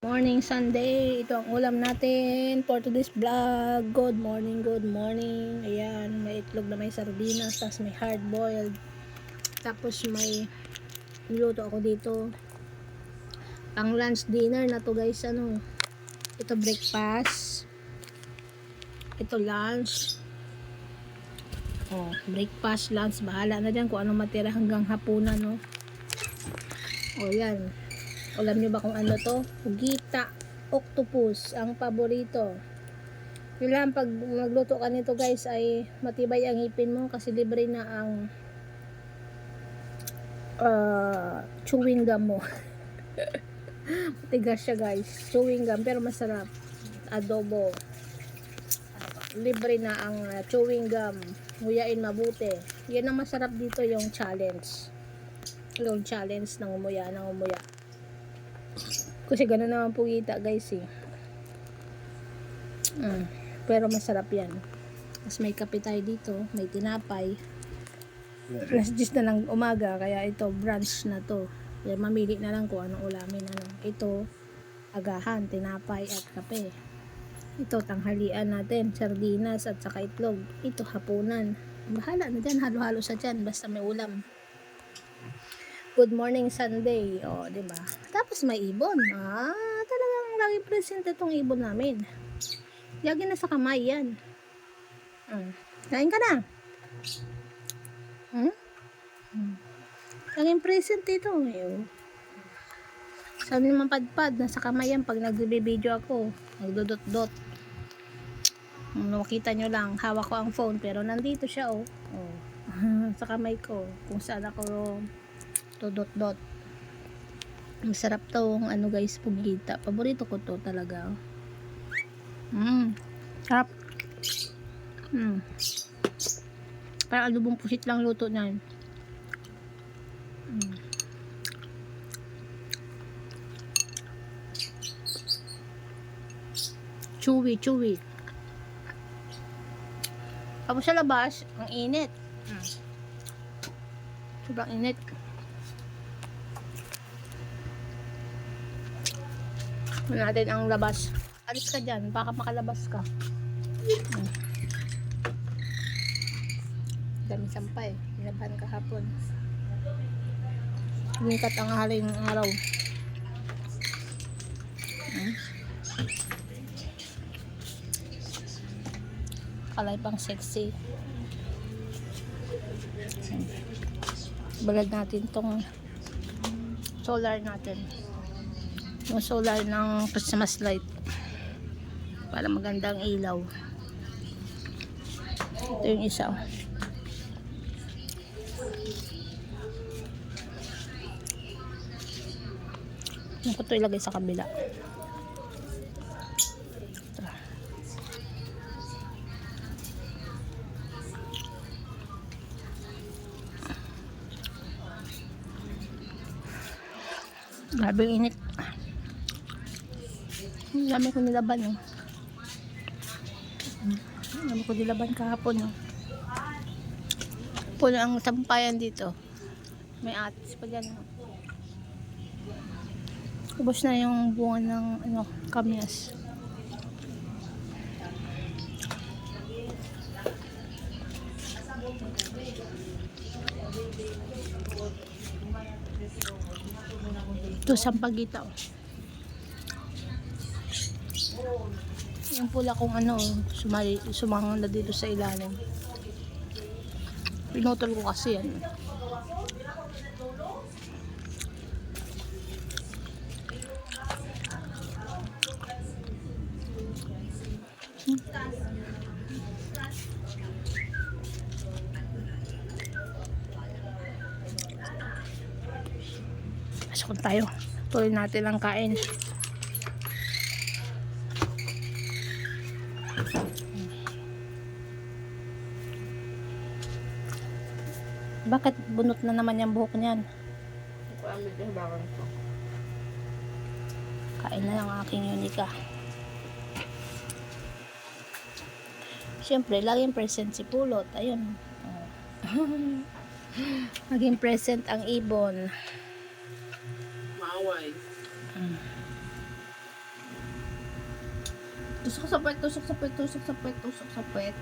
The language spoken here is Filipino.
Morning Sunday, ito ang ulam natin for today's vlog. Good morning, good morning. Ayan, may itlog na may sardinas, tapos may hard boiled, tapos may niluto ako dito pang lunch dinner na to guys. Ito breakfast, ito lunch. Breakfast, lunch, bahala na dyan kung ano matira hanggang hapunan. Yan. Alam nyo ba kung ano to? Gita octopus, ang paborito. Yun lang, pag magluto ka nito guys ay matibay ang ngipin mo kasi libre na ang chewing gum mo. Matigas siya guys, chewing gum, pero masarap. Adobo, libre na ang chewing gum, nguyain mabuti. Yan ang masarap dito, yung challenge ng umuya. Kasi gano'n naman po kita guys pero masarap yan. Tapos may kape tayo dito, may tinapay. Alas 10 na ng umaga, kaya ito brunch na to. Kaya mamili na lang kung anong ulamin. Ito agahan, tinapay at kape. Ito tanghalian natin, sardinas at saka itlog. Ito hapunan. Bahala na dyan, halo-halo sa dyan, basta may ulam. Good morning Sunday, diba? Tapos may ibon. Talagang laging present itong ibon namin. Lagi na sa kamay yan. Kain ka na. Laging present ito. Sabi naman padpad, nasa kamay yan pag nag-video ako. Nagdodot-dot. Makita nyo lang, hawak ko ang phone pero nandito siya sa kamay ko. Kung saan ako dot. Masarap tong guys, pugita. Paborito ko to talaga. Sarap. Parang adobong pusit lang luto niyan. Chewy. Tapos sa labas, ang init. Sobrang init. Natin ang labas. Alis ka dyan, baka makalabas ka. Dami sampay, nilaban kahapon. Lumikat ang haling araw. Kalay pang sexy. Balad natin tong solar natin. Yung solar ng Christmas light para magandang ilaw. Ito yung isa. Yung ko ito ilagay sa kabila. Ito. Grabe yung init. Dami ko nilaban dami ko nilaban kahapon puno ang sampayan dito, may atis pa dyan ubos na yung bunga ng kamyas. Ito sampagita yung pula kong sumang na dito sa ilalim. Pinutol ko kasi yan. Pasok tayo. Tuloy natin ang kain. Bakit bunot na naman yung buhok niyan? Kain na lang aking Unica. Siyempre, laging present si Pulot. Ayun. Laging present ang ibon. Maaway. Tusok sa puwet, tusok sa puwet, tusok sa puwet, tusok sa puwet.